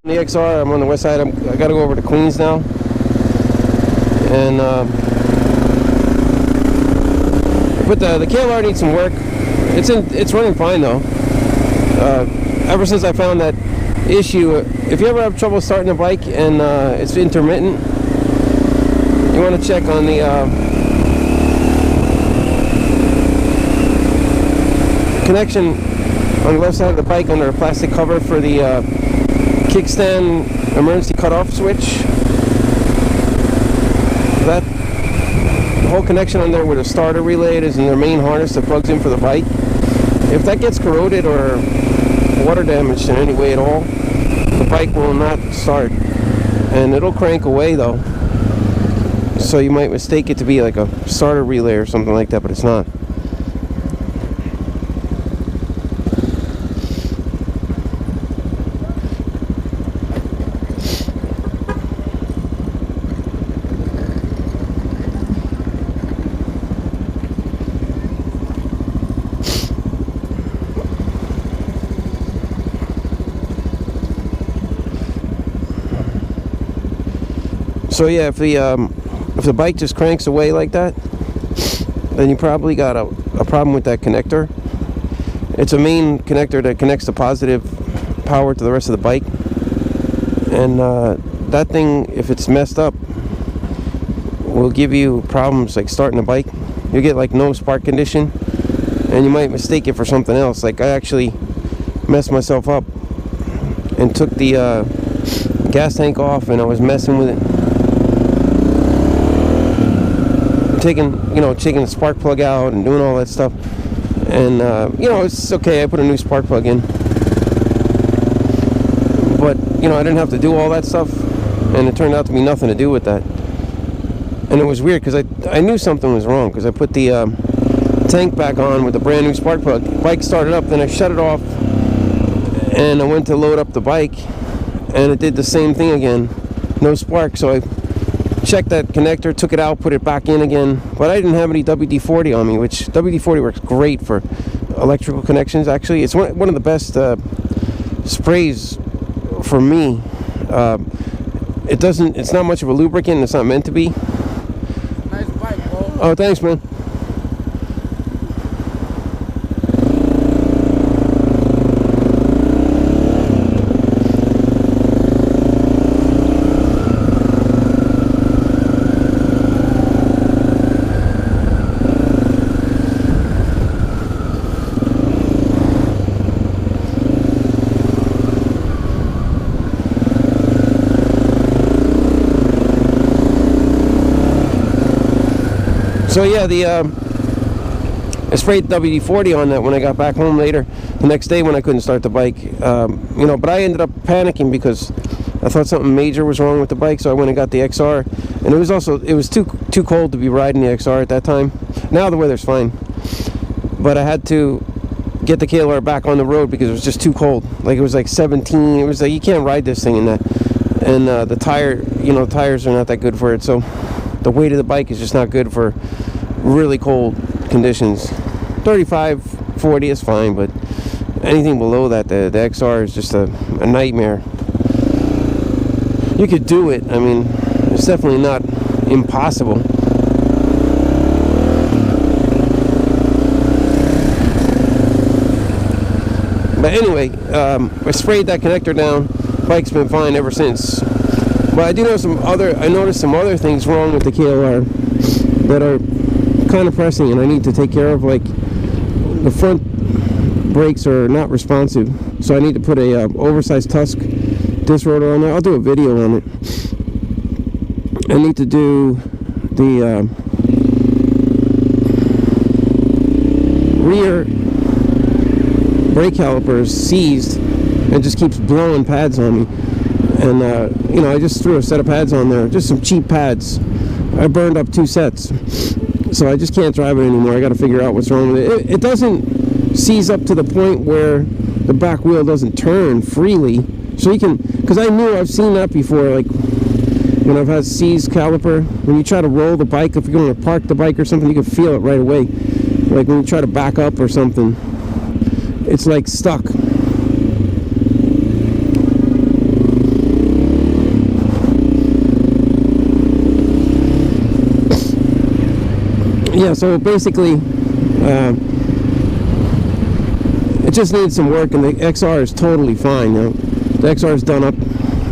The XR, I'm on the west side. I got to go over to Queens now, and but the KLR needs some work. It's running fine though. Ever since I found that issue, if you ever have trouble starting a bike and it's intermittent, you want to check on the connection on the left side of the bike under a plastic cover for the kickstand emergency cutoff switch. That whole connection on there where the starter relay is and their main harness that plugs in for the bike. If that gets corroded or water damaged in any way at all, the bike will not start, and it'll crank away though. So you might mistake it to be like a starter relay or something like that, but it's not. So yeah, if the bike just cranks away like that, then you probably got a problem with that connector. It's a main connector that connects the positive power to the rest of the bike, and that thing, if it's messed up, will give you problems like starting the bike. You get like no spark condition, and you might mistake it for something else. Like I actually messed myself up and took the gas tank off, and I was messing with it, taking the spark plug out and doing all that stuff, and it's okay. I put a new spark plug in, but I didn't have to do all that stuff, and it turned out to be nothing to do with that. And it was weird because I knew something was wrong, because I put the tank back on with the brand new spark plug. Bike started up, then I shut it off, and I went to load up the bike, and it did the same thing again, no spark. So I checked that connector, took it out, put it back in again, but I didn't have any WD-40 on me, which WD-40 works great for electrical connections. Actually, it's one of the best sprays for me. It's not much of a lubricant, it's not meant to be. Nice bike, bro. Oh, thanks, man. So yeah, I sprayed WD-40 on that when I got back home later the next day when I couldn't start the bike. But I ended up panicking because I thought something major was wrong with the bike, so I went and got the XR. And it was too cold to be riding the XR at that time. Now the weather's fine, but I had to get the KLR back on the road because it was just too cold. Like it was like 17. It was like you can't ride this thing in that. And the tires are not that good for it. So the weight of the bike is just not good for really cold conditions. 35, 40 is fine, but anything below that, the XR is just a nightmare. You could do it. I mean, it's definitely not impossible. But anyway, I sprayed that connector down. Bike's been fine ever since. But I noticed some other things wrong with the KLR that are kind of pressing, and I need to take care of. Like the front brakes are not responsive, so I need to put a oversized Tusk disc rotor on there. I'll do a video on it. I need to do the rear brake caliper is seized and just keeps blowing pads on me. And I just threw a set of pads on there, just some cheap pads. I burned up 2 sets, so I just can't drive it anymore. I got to figure out what's wrong with it. It doesn't seize up to the point where the back wheel doesn't turn freely. So you can, because I've seen that before, like when I've had seized caliper. When you try to roll the bike, if you're going to park the bike or something, you can feel it right away. Like when you try to back up or something, it's like stuck. yeah, so basically, it just needs some work, and the XR is totally fine. The XR is done up.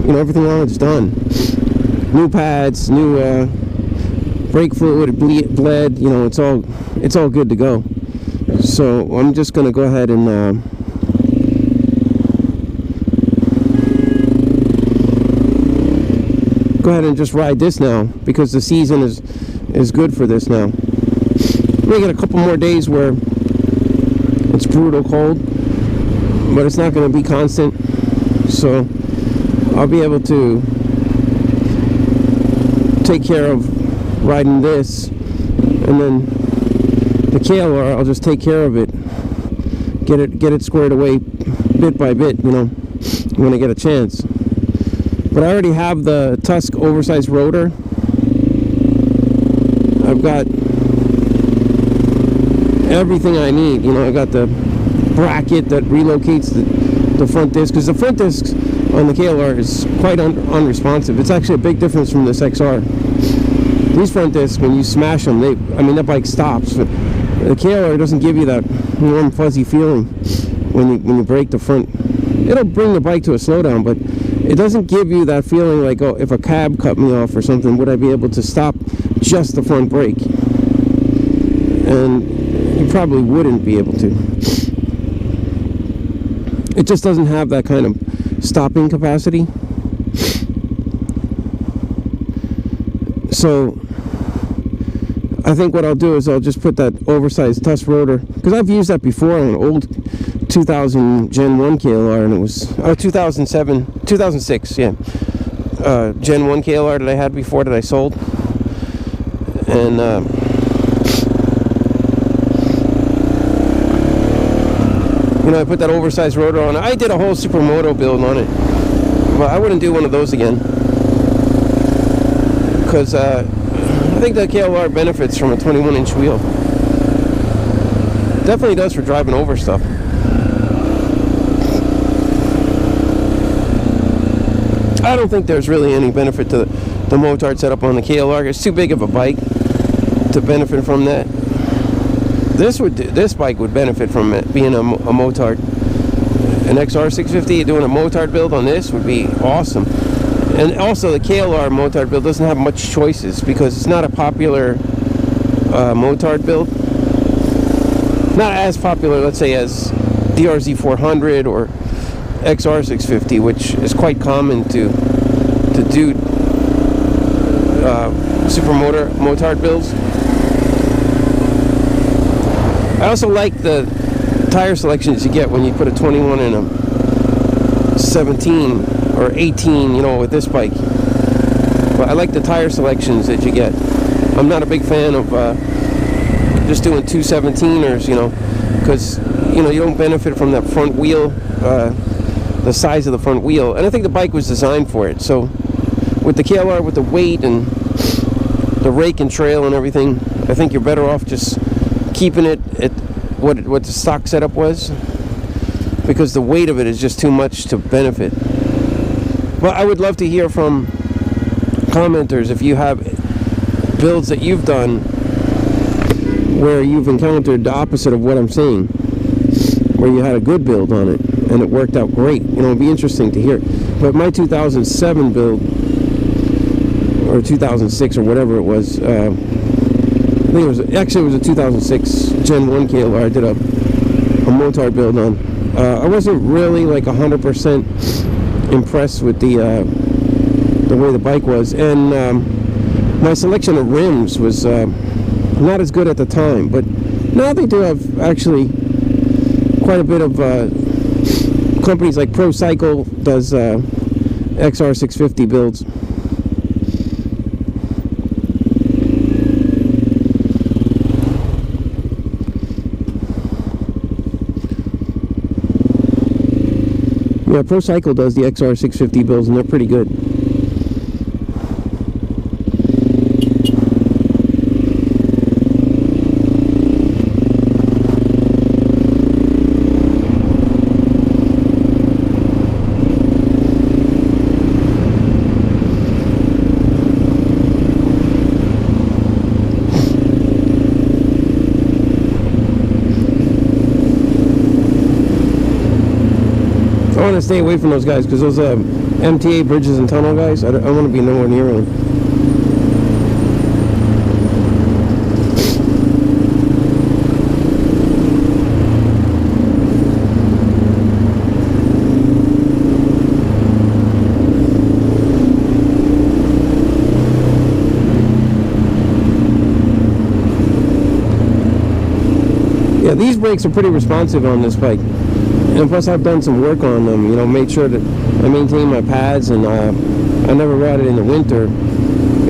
Everything on it's done. New pads, new brake fluid, it bled. It's all good to go. So I'm just gonna go ahead and just ride this now, because the season is good for this now. We get a couple more days where it's brutal cold, but it's not going to be constant, so I'll be able to take care of riding this, and then the KLR, I'll just take care of it, get it squared away bit by bit, when I get a chance. But I already have the Tusk oversized rotor. I've got everything I need. I got the bracket that relocates the front disc, because the front disc on the KLR is quite unresponsive. It's actually a big difference from this XR. These front discs, when you smash them, that bike stops. But the KLR doesn't give you that warm, fuzzy feeling when you break the front. It'll bring the bike to a slowdown, but it doesn't give you that feeling like, oh, if a cab cut me off or something, would I be able to stop just the front brake? And you probably wouldn't be able to. It just doesn't have that kind of stopping capacity. So I think what I'll do is I'll just put that oversized Tusk rotor, because I've used that before on an old 2000 Gen 1 KLR, and it was 2006, yeah, Gen 1 KLR that I had before that I sold. And I put that oversized rotor on it. I did a whole supermoto build on it, but I wouldn't do one of those again, because I think the KLR benefits from a 21-inch wheel. Definitely does for driving over stuff. I don't think there's really any benefit to the Motard setup on the KLR. It's too big of a bike to benefit from that. This bike would benefit from it being a Motard. An XR650, doing a Motard build on this would be awesome. And also the KLR Motard build doesn't have much choices, because it's not a popular Motard build. Not as popular, let's say, as DRZ400 or XR650, which is quite common to do Motard builds. I also like the tire selections you get when you put a 21 in a 17 or 18, with this bike. But I like the tire selections that you get. I'm not a big fan of just doing 217ers, because you don't benefit from that front wheel, the size of the front wheel. And I think the bike was designed for it. So with the KLR, with the weight and the rake and trail and everything, I think you're better off just keeping it at what the stock setup was, because the weight of it is just too much to benefit. Well, I would love to hear from commenters if you have builds that you've done where you've encountered the opposite of what I'm saying, where you had a good build on it and it worked out great. It'd be interesting to hear. But my 2007 build, or 2006 or whatever it was, I think it was a 2006 Gen 1 KLR I did a Motard build on. I wasn't really like 100% impressed with the way the bike was, and my selection of rims was not as good at the time. But now they do have actually quite a bit of companies like Pro Cycle does XR650 builds. Yeah, Pro Cycle does the XR650 builds, and they're pretty good. want to stay away from those guys because those MTA bridges and tunnel guys, I want to be nowhere near them. Yeah, these brakes are pretty responsive on this bike. And plus I've done some work on them, you know, made sure that I maintain my pads, and I never rode it in the winter,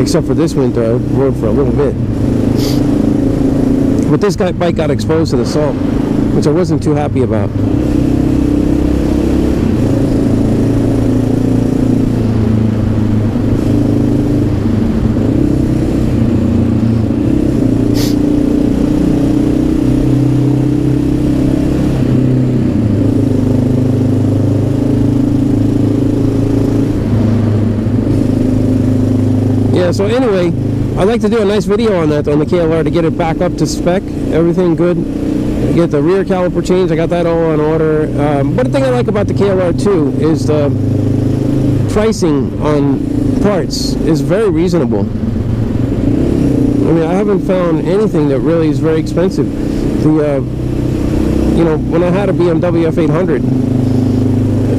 except for this winter. I rode for a little bit. But this bike got exposed to the salt, which I wasn't too happy about. So anyway, I'd like to do a nice video on that, on the KLR, to get it back up to spec, everything good. Get the rear caliper changed, I got that all on order. But the thing I like about the KLR too is the pricing on parts is very reasonable. I mean, I haven't found anything that really is very expensive. You know, when I had a BMW F800,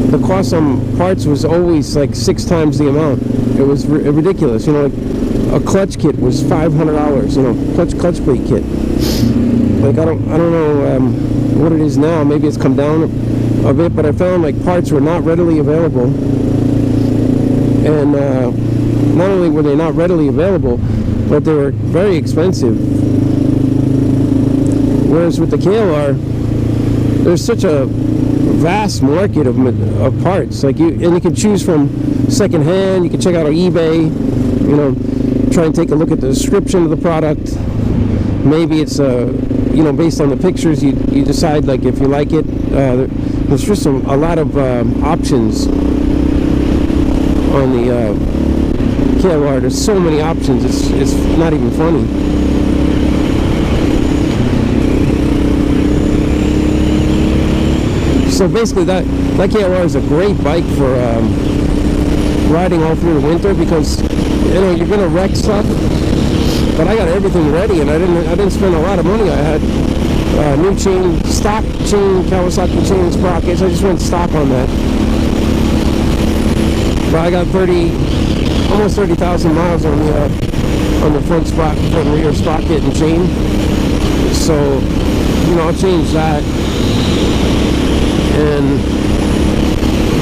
the cost on parts was always like 6 times the amount. It was ridiculous, you know, like a clutch kit was $500, you know, clutch plate kit. Like I don't know what it is now. Maybe it's come down a bit, but I found like parts were not readily available, and not only were they not readily available, but they were very expensive. Whereas with the KLR, there's such a vast market of parts. Like you can choose from secondhand. You can check out on eBay. You know, try and take a look at the description of the product. Maybe it's you know, based on the pictures, you decide like if you like it. There's just a lot of options on the KLR. There's so many options. It's not even funny. So basically, that KLR is a great bike for riding all through the winter, because you know you're gonna wreck stuff. But I got everything ready, and I didn't spend a lot of money. I had new chain, stock chain, Kawasaki chain sprockets. I just went stock on that. But I got almost 30,000 miles on the front and rear sprocket and chain. So you know, I'll change that. And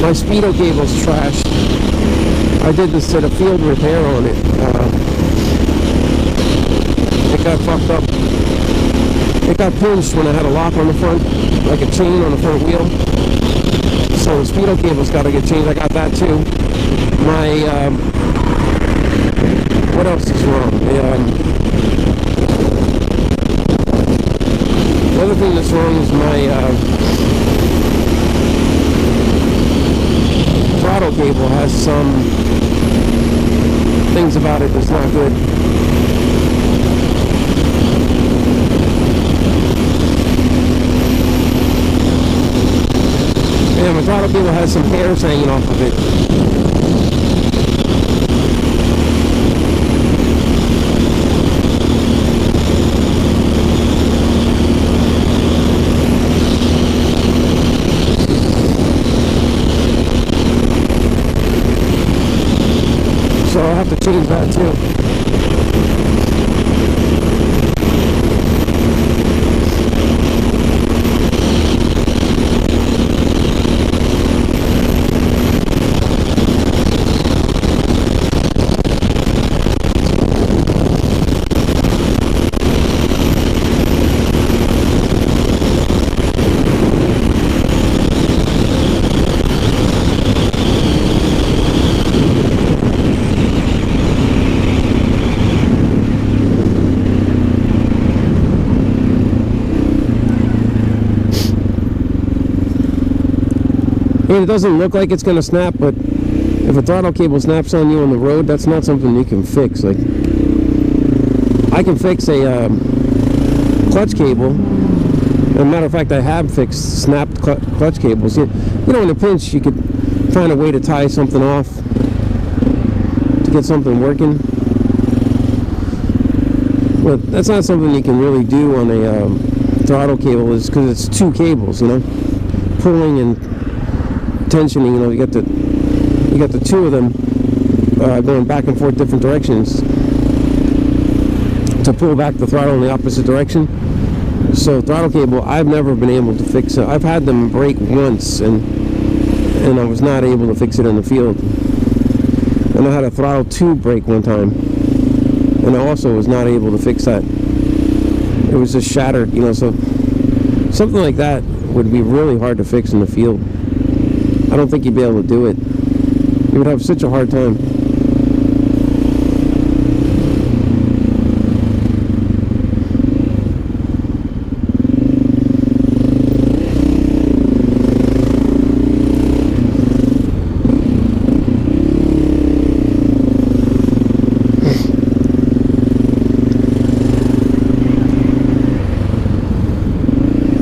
my speedo cable's trashed. I did this at a field repair on it. It got fucked up. It got pinched when I had a lock on the front, like a chain on the front wheel. So the speedo cable's got to get changed. I got that too. My what else is wrong? The other thing that's wrong is my throttle cable has some things about it that's not good. Yeah, my throttle cable has some hairs hanging off of it. So I'll have to change that too. I mean, it doesn't look like it's going to snap, but if a throttle cable snaps on you on the road, that's not something you can fix. Like, I can fix a clutch cable. As a matter of fact, I have fixed snapped clutch cables. you know, in a pinch, you could find a way to tie something off to get something working. But that's not something you can really do on a throttle cable, is because it's two cables, you know, pulling and tensioning. You know, you got the two of them going back and forth different directions to pull back the throttle in the opposite direction. So throttle cable, I've never been able to fix it. I've had them break once, and I was not able to fix it in the field. And I had a throttle tube break one time, and I also was not able to fix that. It was just shattered, you know. So something like that would be really hard to fix in the field. I don't think you'd be able to do it. You would have such a hard time.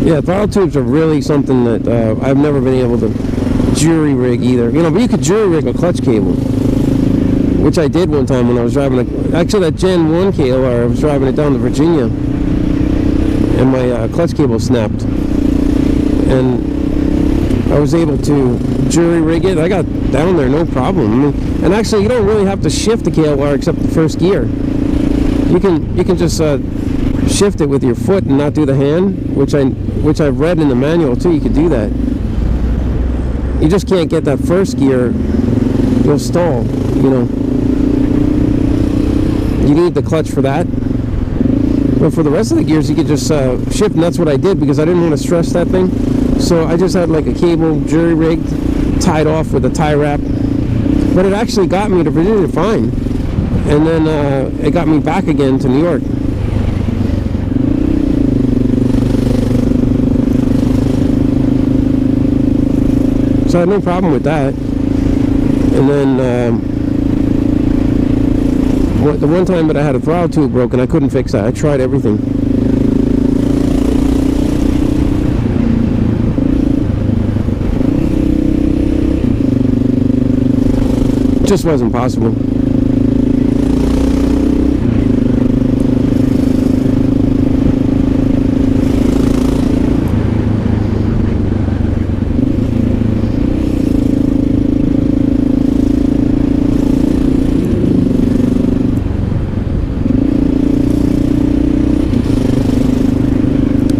Yeah, throttle tubes are really something that I've never been able to jury rig either. You know, but you could jury rig a clutch cable, which I did one time when I was driving actually that Gen 1 KLR. I was driving it down to Virginia, and my clutch cable snapped, and I was able to jury rig it. I got down there no problem. I mean, and actually, you don't really have to shift the KLR except the first gear. You can just shift it with your foot and not do the hand, which I've read in the manual too. You could do that. You just can't get that first gear. You'll stall, you know. You need the clutch for that. But for the rest of the gears, you could just shift, and that's what I did because I didn't want to stress that thing. So I just had like a cable jury rigged, tied off with a tie wrap. But it actually got me to Virginia fine. And then it got me back again to New York. So I had no problem with that. And then the one time that I had a throttle tube broken, I couldn't fix that. I tried everything. It just wasn't possible.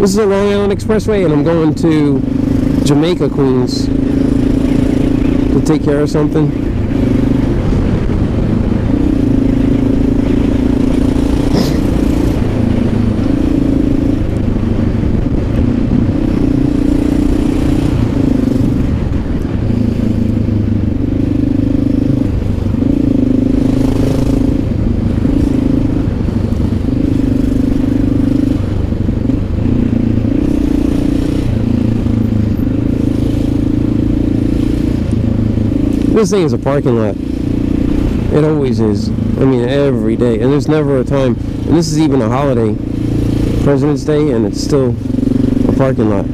This is a Long Island Expressway, and I'm going to Jamaica, Queens, to take care of something. This thing is a parking lot. It always is. I mean, every day. And there's never a time. And this is even a holiday, President's Day, and it's still a parking lot.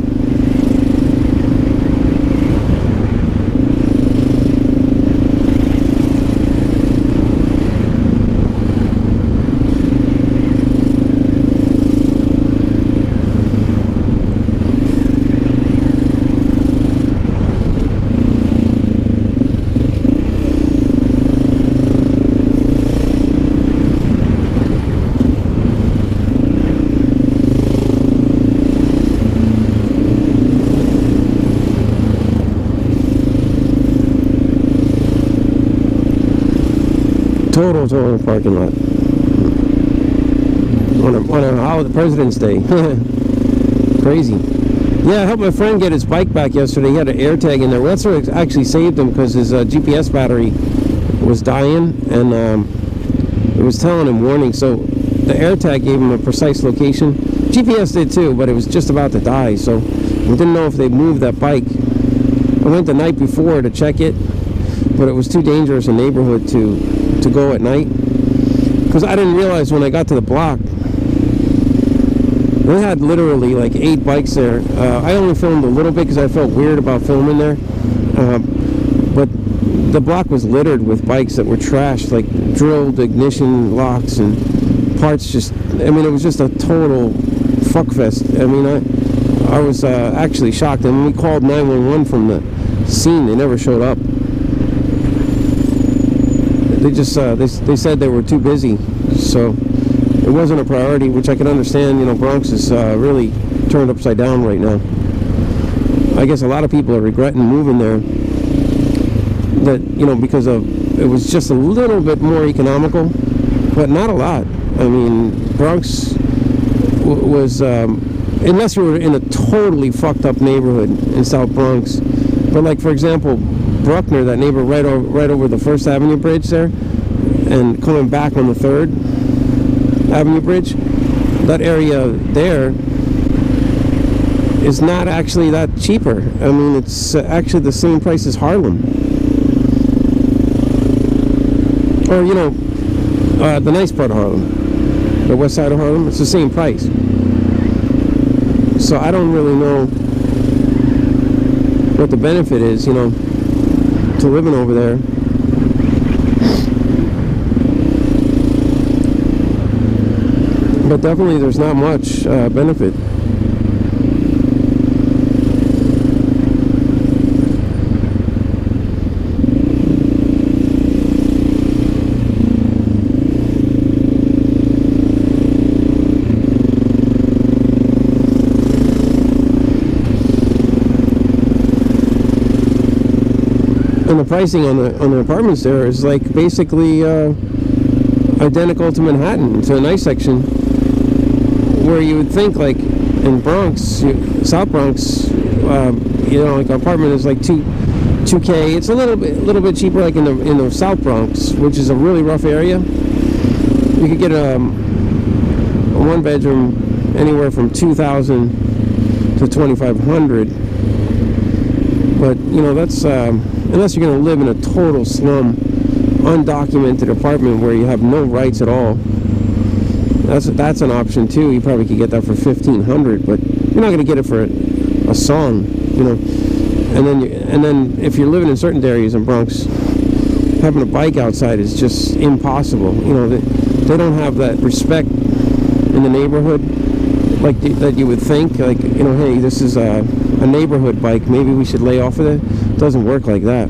Total parking lot on a holiday, President's Day. Crazy. Yeah, I helped my friend get his bike back yesterday. He had an air tag in there. Well, that's what actually saved him, because his GPS battery was dying, and it was telling him warning. So the air tag gave him a precise location. GPS did too, but it was just about to die. So we didn't know if they moved that bike. I went the night before to check it, but it was too dangerous a neighborhood to go at night, because I didn't realize when I got to the block They had literally like 8 bikes there. I only filmed a little bit because I felt weird about filming there. But the block was littered with bikes that were trashed, like drilled ignition locks and parts. I mean, it was just a total fuckfest. I mean, I was actually shocked. And when we called 911 from the scene, they never showed up. They just they said they were too busy, so it wasn't a priority, which I can understand. You know, Bronx is really turned upside down right now. I guess a lot of people are regretting moving there. That, you know, because it was just a little bit more economical, but not a lot. I mean, Bronx was unless you were in a totally fucked up neighborhood in South Bronx. But like, for example, Bruckner, that neighbor right over the First Avenue Bridge there, and coming back on the 3rd Avenue Bridge, that area there is not actually that cheaper. I mean, it's actually the same price as Harlem. Or, you know, the nice part of Harlem, the west side of Harlem, it's the same price. So I don't really know what the benefit is, you know, to living over there. But definitely there's not much benefit. And the pricing on the apartments there is like basically identical to Manhattan, to a nice section, where you would think like in Bronx, South Bronx, you know, like an apartment is like $2K. It's a little bit cheaper, like in the South Bronx, which is a really rough area. You could get a 1-bedroom anywhere from $2,000 to $2,500. But you know, that's unless you're going to live in a total slum, undocumented apartment where you have no rights at all. That's an option too. You probably could get that for $1,500, but you're not going to get it for a song, you know. And then if you're living in certain areas in Bronx, having a bike outside is just impossible. You know, they don't have that respect in the neighborhood like that you would think. Like, you know, hey, this is a neighborhood bike, maybe we should lay off of it. It doesn't work like that.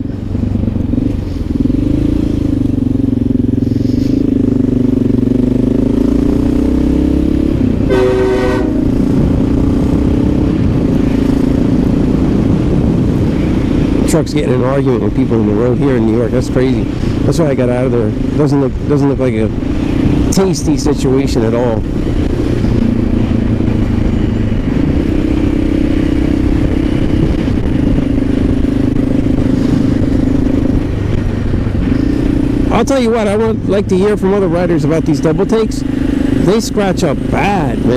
Trucks getting in an argument with people on the road here in New York. That's crazy. That's why I got out of there. It doesn't look like a tasty situation at all. I'll tell you what, I would like to hear from other riders about these double takes. They scratch up bad, man.